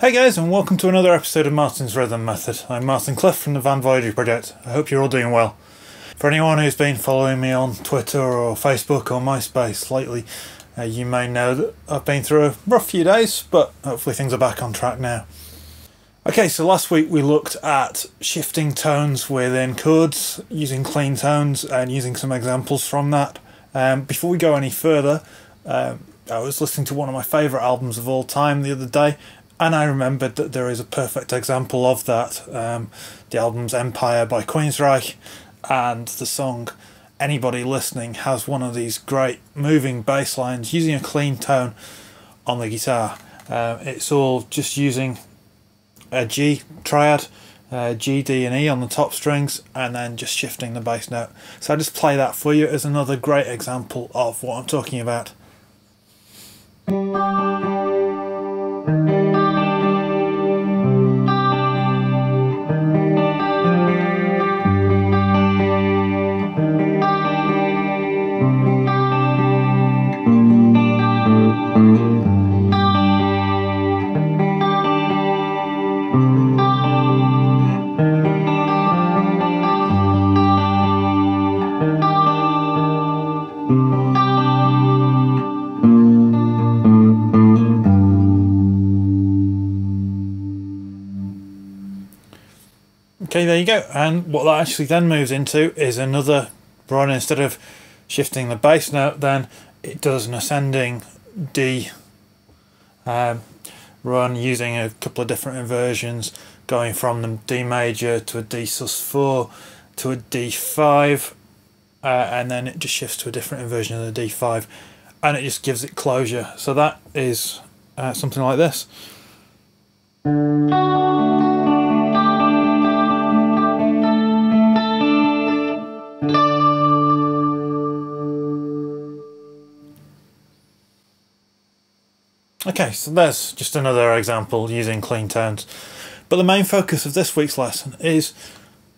Hey guys, and welcome to another episode of Martin's Rhythm Method. I'm Martin Cliffe from the Van Voyager Project. I hope you're all doing well. For anyone who's been following me on Twitter or Facebook or MySpace lately, you may know that I've been through a rough few days, but hopefully things are back on track now. Okay, so last week we looked at shifting tones within chords, using clean tones and using some examples from that. Before we go any further, I was listening to one of my favourite albums of all time the other day, and I remembered that there is a perfect example of that. The album's Empire by Queensryche, and the song Anybody Listening has one of these great moving bass lines using a clean tone on the guitar. It's all just using a G triad, G, D and E on the top strings, and then just shifting the bass note. So I just play that for you as another great example of what I'm talking about. Okay, there you go. And what that actually then moves into is another run. Instead of shifting the bass note, then it does an ascending D run using a couple of different inversions, going from the D major to a D sus4 to a D5, and then it just shifts to a different inversion of the D5, and it just gives it closure. So that is something like this. Okay, so there's just another example using clean tones. But the main focus of this week's lesson is,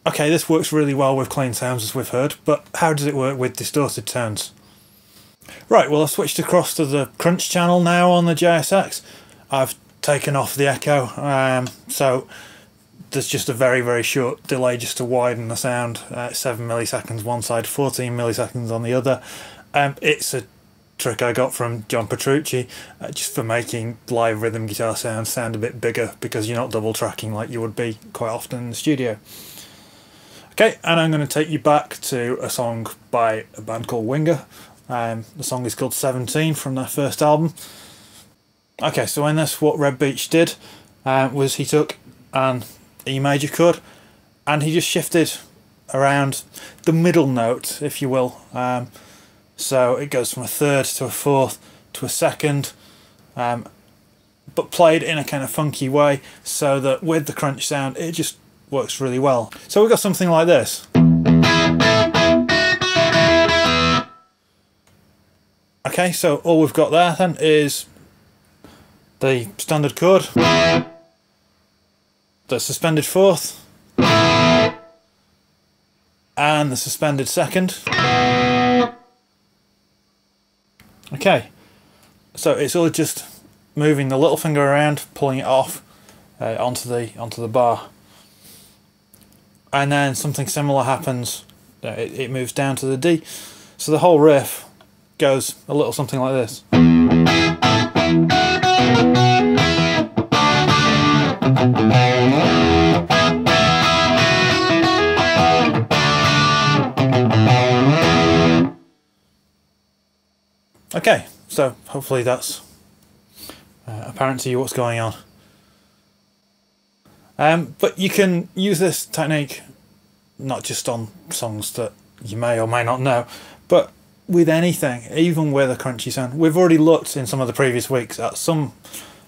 okay, this works really well with clean tones as we've heard, but how does it work with distorted tones? Right, well I've switched across to the crunch channel now on the JSX. I've taken off the echo, so there's just a very short delay just to widen the sound, 7 milliseconds one side, 14 milliseconds on the other. It's a trick I got from John Petrucci, just for making live rhythm guitar sounds sound a bit bigger, because you're not double tracking like you would be quite often in the studio. Okay, and I'm going to take you back to a song by a band called Winger. The song is called 17 from their first album. Okay, so in this, what Red Beach did was he took an E major chord and he just shifted around the middle note, if you will. So it goes from a third to a fourth to a second, but played in a kind of funky way, so that with the crunch sound it just works really well. So we've got something like this. Okay, so all we've got there then is the standard chord, the suspended fourth, and the suspended second. Okay, so it's all just moving the little finger around, pulling it off onto the bar, and then something similar happens. It moves down to the D, so the whole riff goes a little something like this. Okay, so hopefully that's apparent to you what's going on. But you can use this technique not just on songs that you may or may not know, but with anything, even with a crunchy sound. We've already looked in some of the previous weeks at some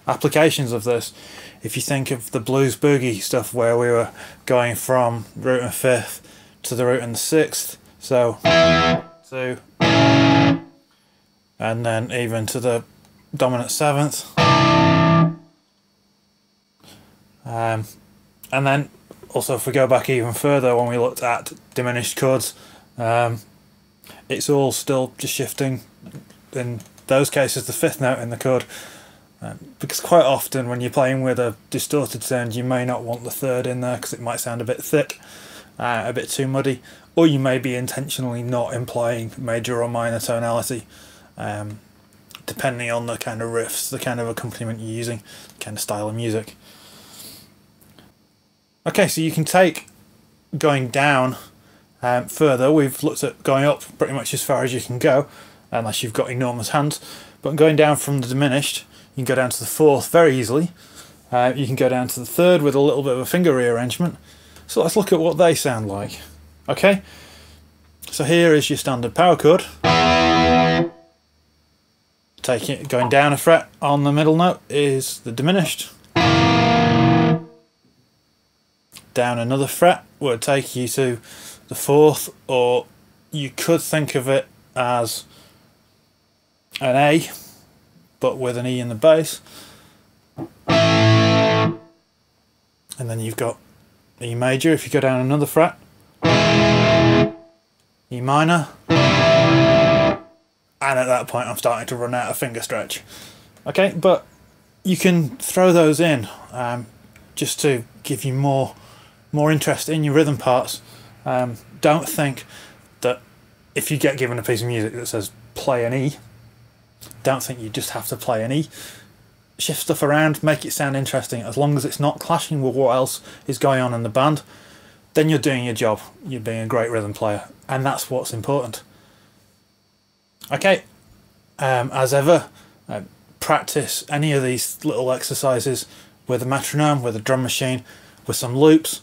applications of this. If you think of the blues boogie stuff, where we were going from root and fifth to the root and the sixth, so 2, and then even to the dominant seventh, and then also if we go back even further, when we looked at diminished chords, it's all still just shifting, in those cases the fifth note in the chord, because quite often when you're playing with a distorted sound, you may not want the third in there because it might sound a bit thick, a bit too muddy, or you may be intentionally not implying major or minor tonality, depending on the kind of riffs, the kind of accompaniment you're using, the kind of style of music. Okay, so you can take going down further. We've looked at going up pretty much as far as you can go, unless you've got enormous hands. But going down from the diminished, you can go down to the fourth very easily. You can go down to the third with a little bit of a finger rearrangement. So let's look at what they sound like. Okay, so here is your standard power chord. Going down a fret on the middle note is the diminished. Down another fret would take you to the fourth, or you could think of it as an A but with an E in the bass, and then you've got E major if you go down another fret, E minor, and at that point I'm starting to run out of finger stretch. Okay, but you can throw those in just to give you more interest in your rhythm parts. Don't think that if you get given a piece of music that says play an E, don't think you just have to play an E. Shift stuff around, make it sound interesting. As long as it's not clashing with what else is going on in the band, then you're doing your job. You're being a great rhythm player, and that's what's important. Okay, as ever, practice any of these little exercises with a metronome, with a drum machine, with some loops,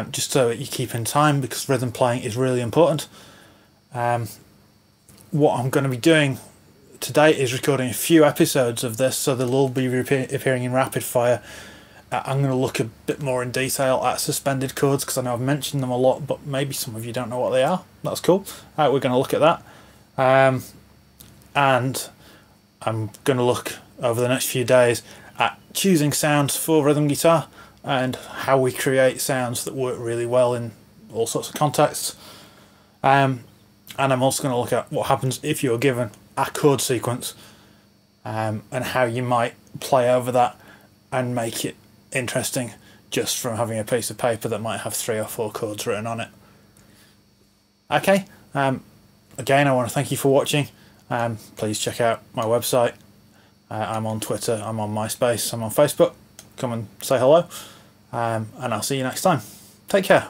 just so that you keep in time, because rhythm playing is really important. What I'm going to be doing today is recording a few episodes of this, so they'll all be appearing in rapid fire. I'm going to look a bit more in detail at suspended chords, because I know I've mentioned them a lot, but maybe some of you don't know what they are. That's cool. We're going to look at that. And I'm going to look over the next few days at choosing sounds for rhythm guitar and how we create sounds that work really well in all sorts of contexts. And I'm also going to look at what happens if you're given a chord sequence, and how you might play over that and make it interesting just from having a piece of paper that might have 3 or 4 chords written on it. Okay, again I want to thank you for watching. Please check out my website. I'm on Twitter, I'm on MySpace, I'm on Facebook. Come and say hello, and I'll see you next time. Take care.